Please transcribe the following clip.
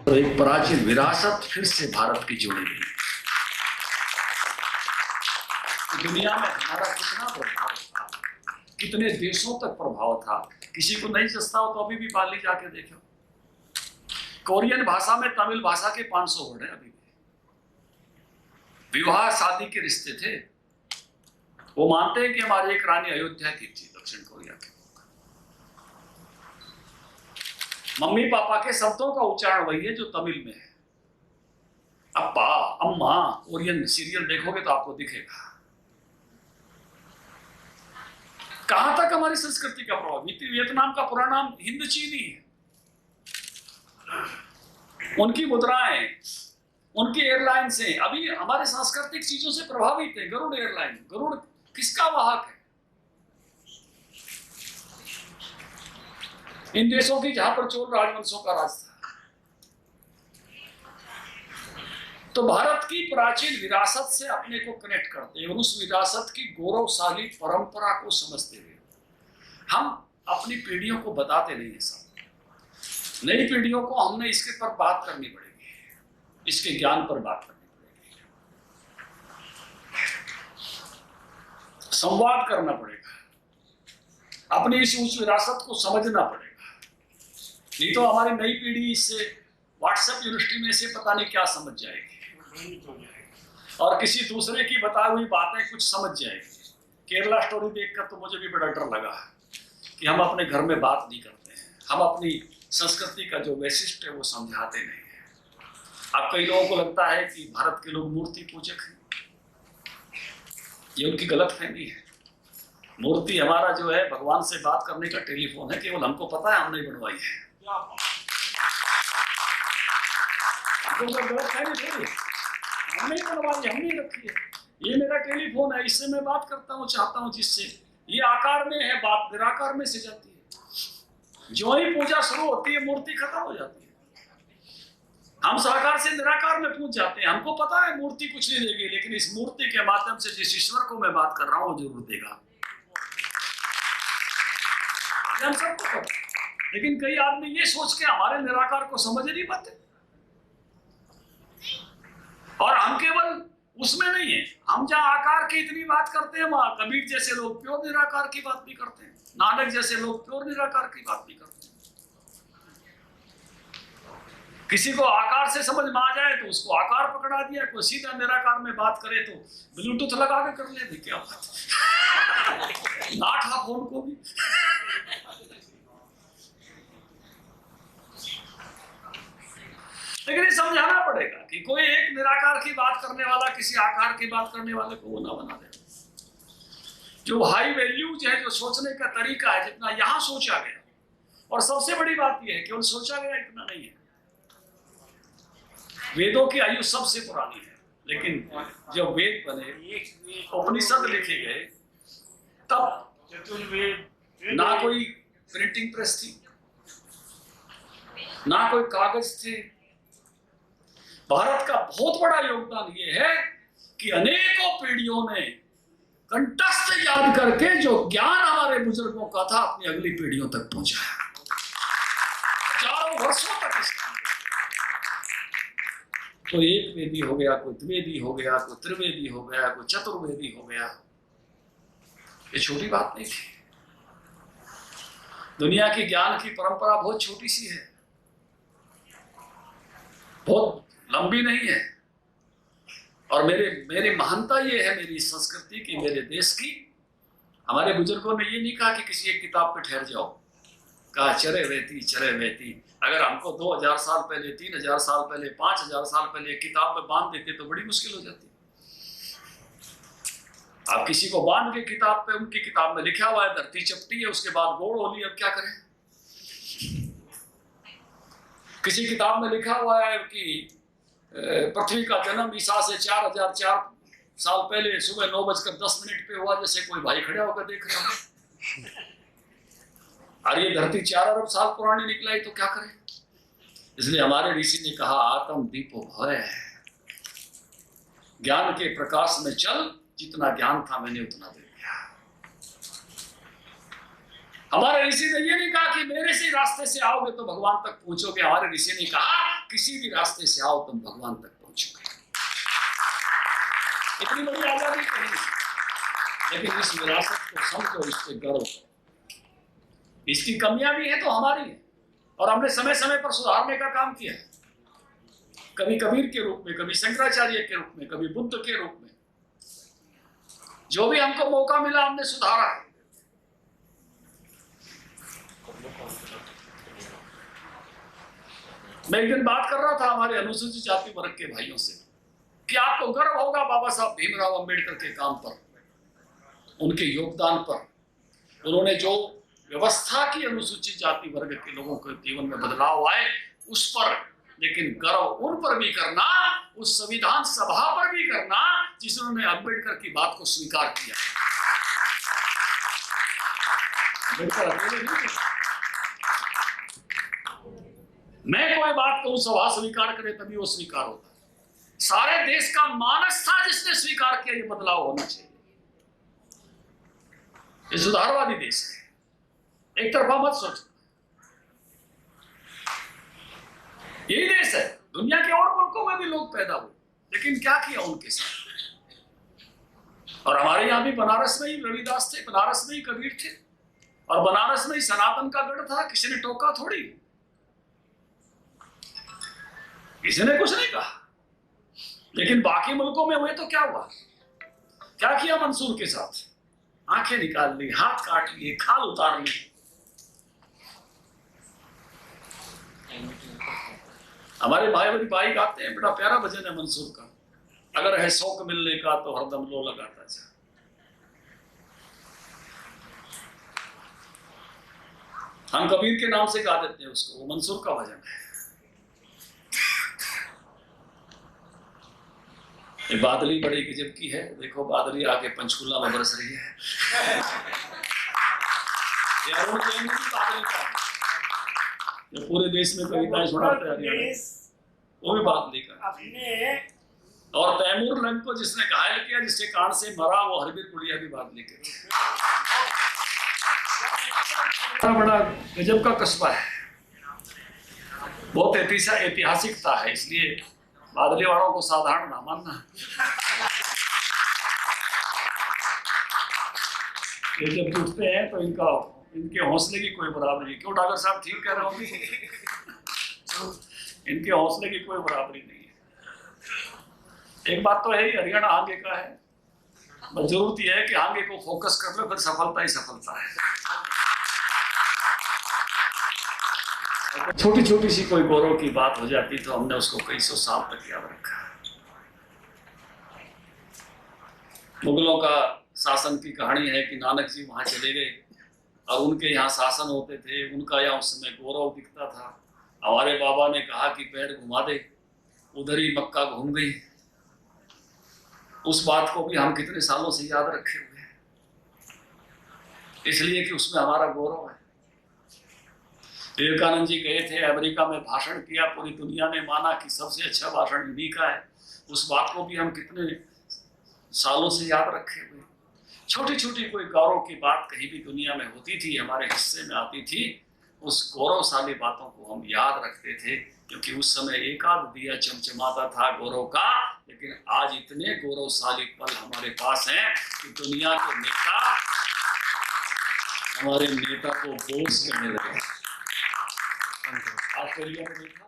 तो एक प्राचीन विरासत फिर से भारत की जुड़ी गई। दुनिया में हमारा कितना प्रभाव था, कितने देशों तक प्रभाव था। किसी को नहीं जसता हो तो अभी भी बाली जाके देखो, कोरियन भाषा में तमिल भाषा के 500 वर्ड है। अभी भी विवाह शादी के रिश्ते थे। वो मानते हैं कि हमारी एक रानी अयोध्या की थी, दक्षिण कोरिया की। मम्मी पापा के शब्दों का उच्चारण वही है जो तमिल में है। अप्पा अम्मा, कोरियन सीरियल देखोगे तो आपको दिखेगा। कहां तक हमारी संस्कृति का प्रभाव। वियतनाम का पूरा नाम हिंद चीनी है। उनकी मुद्राएं, उनकी एयरलाइंस हैं अभी हमारे सांस्कृतिक चीजों से प्रभावित है। गरुड़ एयरलाइन, गरुड़ किसका वाहक है? इन देशों की जहां पर चोल राजवंशों का राज था। तो भारत की प्राचीन विरासत से अपने को कनेक्ट करते हैं और उस विरासत की गौरवशाली परंपरा को समझते हुए हम अपनी पीढ़ियों को बताते नहीं है। सब नई पीढ़ियों को हमने इसके पर बात करनी पड़ेगी, इसके ज्ञान पर बात करनी पड़ेगी, संवाद करना पड़ेगा, अपनी इस उस विरासत को समझना पड़ेगा। नहीं तो हमारी नई पीढ़ी इससे व्हाट्सएप यूनिवर्सिटी में से पता नहीं क्या समझ जाएगी और किसी दूसरे की बताई हुई बातें कुछ समझ जाएगी। केरला स्टोरी देखकर तो मुझे भी बड़ा डर लगा कि हम अपने घर में बात नहीं करते हैं, हम अपनी संस्कृति का जो वैशिष्ट है वो समझाते नहीं है। अब कई लोगों को लगता है कि भारत के लोग मूर्ति पूजक हैं। ये उनकी गलतफहमी है। मूर्ति हमारा जो है भगवान से बात करने का टेलीफोन है, केवल हमको पता है, हमने बनवाई है। हमने बनवाई, हमने रखी है। ये मेरा टेलीफोन है, इससे मैं बात करता हूँ, चाहता हूँ जिससे। ये आकार में है, बात निराकार में से जाती है। जो ही पूजा शुरू होती है मूर्ति खत्म हो जाती है। हम साकार से निराकार में पूछ जाते हैं। हमको पता है मूर्ति कुछ नहीं देगी, लेकिन इस मूर्ति के माध्यम से जिस ईश्वर को मैं बात कर रहा हूं वो जरूर देगा। हम सबको पता, लेकिन कई आदमी ये सोच के हमारे निराकार को समझ नहीं पाते। और हम केवल उसमें नहीं है, हम जहां आकार की इतनी बात करते हैं वहां कबीर जैसे लोग प्योर निराकार की बात भी करते हैं, नानक जैसे लोग प्योर निराकार की बात भी करते हैं। किसी को आकार से समझ में आ जाए तो उसको आकार पकड़ा दिया, कोई सीधा निराकार में बात करे तो ब्लूटूथ लगा के कर ले। क्या बात नाट फोन को भी। लेकिन ये समझाना पड़ेगा कि कोई एक निराकार की बात करने वाला किसी आकार की बात करने वाले को वो ना बना दे। जो हाई वैल्यूज है, जो सोचने का तरीका है, जितना यहां सोचा गया, और सबसे बड़ी बात यह है केवल सोचा गया इतना नहीं है। वेदों की आयु सबसे पुरानी है, लेकिन जब वेद बने, उपनिषद लिखे गए, तब ना कोई प्रिंटिंग प्रेस थी, ना कोई कागज थे। भारत का बहुत बड़ा योगदान यह है कि अनेकों पीढ़ियों ने कंठस्थ याद करके जो ज्ञान हमारे बुजुर्गों का था अपनी अगली पीढ़ियों तक पहुंचाया। हजारों वर्षों तक इस काम को। कोई एक वेदी हो गया, कोई द्विवेदी हो गया, कोई त्रिवेदी हो गया, कोई चतुर्वेदी हो गया। ये छोटी बात नहीं थी। दुनिया की ज्ञान की परंपरा बहुत छोटी सी है, बहुत लंबी नहीं है। और मेरी महानता ये है मेरी संस्कृति की, मेरे देश की। हमारे बुजुर्गों ने ये नहीं कहा कि किसी एक किताब पे ठहर जाओ, कहा चरे वेती चरे वेती। अगर हमको 2000 साल पहले, 3000 साल पहले, 5000 साल पहले एक किताब में बांध देते तो बड़ी मुश्किल हो जाती। आप किसी को बांध के किताब पे, उनकी किताब में लिखा हुआ है धरती चपटी है, उसके बाद गोड़ होली, अब क्या करें? किसी किताब में लिखा हुआ है कि पृथ्वी का जन्म ईसा से 4004 साल पहले सुबह 9:10 पे हुआ, जैसे कोई भाई खड़ा होकर देख रहा है। और ये धरती 4 अरब साल पुरानी निकलाई तो क्या करें? इसलिए हमारे ऋषि ने कहा आत्म दीपो भय, ज्ञान के प्रकाश में चल, जितना ज्ञान था मैंने उतना दे दिया। हमारे ऋषि ने ये नहीं कहा कि मेरे से रास्ते से आओगे तो भगवान तक पहुंचोगे। हमारे ऋषि ने कहा किसी भी रास्ते से आओ तुम भगवान तक पहुंचोगे। इतनी बड़ी आजादी कहीं नहीं, लेकिन इस विरासत को समझो, इस पे गर्व करो। इसकी कमियां भी है तो हमारी है, और हमने समय समय पर सुधारने का काम किया है। कभी कबीर के रूप में, कभी शंकराचार्य के रूप में, कभी बुद्ध के रूप में, जो भी हमको मौका मिला हमने सुधारा है। मैं एक दिन बात कर रहा था हमारे अनुसूचित जाति वर्ग के भाइयों से कि आपको गर्व होगा बाबा साहब भीमराव अंबेडकर के काम पर, उनके योगदान पर, उन्होंने जो व्यवस्था की अनुसूचित जाति वर्ग के लोगों के जीवन में बदलाव आए उस पर, लेकिन गर्व उन पर भी करना, उस संविधान सभा पर भी करना जिन्होंने अंबेडकर की बात को स्वीकार किया। अंबेडकर अकेले नहीं थे। मैं कोई बात कहूं सभा स्वीकार करे तभी वो स्वीकार होता है। सारे देश का मानस था जिसने स्वीकार किया ये बदलाव होना चाहिए। ये सुधारवादी देश है, एक तरफा मत सोचो। यही देश है, दुनिया के और मुल्कों में भी लोग पैदा हुए, लेकिन क्या किया उनके साथ। और हमारे यहाँ भी बनारस में ही रविदास थे, बनारस में ही कबीर थे, और बनारस में ही सनातन का गढ़ था। किसी ने टोका थोड़ी, किसी ने कुछ नहीं कहा। लेकिन बाकी मुल्कों में हुए तो क्या हुआ, क्या किया मंसूर के साथ? आंखें निकाल ली, हाथ काट लिए, खाल उतार ली। हमारे भाई बड़ी भाई गाते हैं, बड़ा प्यारा भजन है मंसूर का, अगर है शौक मिलने का तो हरदम लो लगाता जा। हम कबीर के नाम से गा देते हैं उसको, वो मंसूर का भजन है। ये बादली बड़ी गजब की है, देखो बादली आके पंचकुला में बरस रही है। बादली का जो पूरे देश में कविताएं सुनाते हैं, वो भी बादली का। और तैमूर लंग को जिसने घायल किया, जिसके कान से मरा, वो हरबीर कुड़िया भी बादली के। बड़ा गजब का कस्बा है, बहुत ऐतिहासिकता है, इसलिए बादली वालों को साधारण ना मानना। ये जब टूटते हैं तो इनके हौसले की कोई बराबरी नहीं। क्यों डॉक्टर साहब ठीक कह रहे होंगे? इनके हौसले की कोई बराबरी नहीं है। एक बात तो है, हरियाणा आगे का है, बस जरूरत यह है कि आगे को फोकस कर लो, फिर सफलता ही सफलता है। छोटी छोटी सी कोई गौरव की बात हो जाती तो हमने उसको कई सौ साल तक याद रखा। मुगलों का शासन की कहानी है कि नानक जी वहां चले गए और उनके यहाँ शासन होते थे, उनका यहाँ उस समय गौरव दिखता था। हमारे बाबा ने कहा कि पैर घुमा दे, उधर ही मक्का घूम गई। उस बात को भी हम कितने सालों से याद रखे हुए हैं, इसलिए कि उसमें हमारा गौरव है। विवेकानंद जी गए थे अमेरिका में, भाषण किया, पूरी दुनिया ने माना कि सबसे अच्छा भाषण इन्हीं का है। उस बात को भी हम कितने सालों से याद रखे हुए। छोटी छोटी कोई गौरव की बात कहीं भी दुनिया में होती थी, हमारे हिस्से में आती थी, उस गौरवशाली बातों को हम याद रखते थे, क्योंकि उस समय एक आध दिया चमचमाता था गौरव का। लेकिन आज इतने गौरवशाली पल हमारे पास हैं कि दुनिया के नेता हमारे नेता को बोझ करने लगे। ऑस्ट्रेलिया में देखा,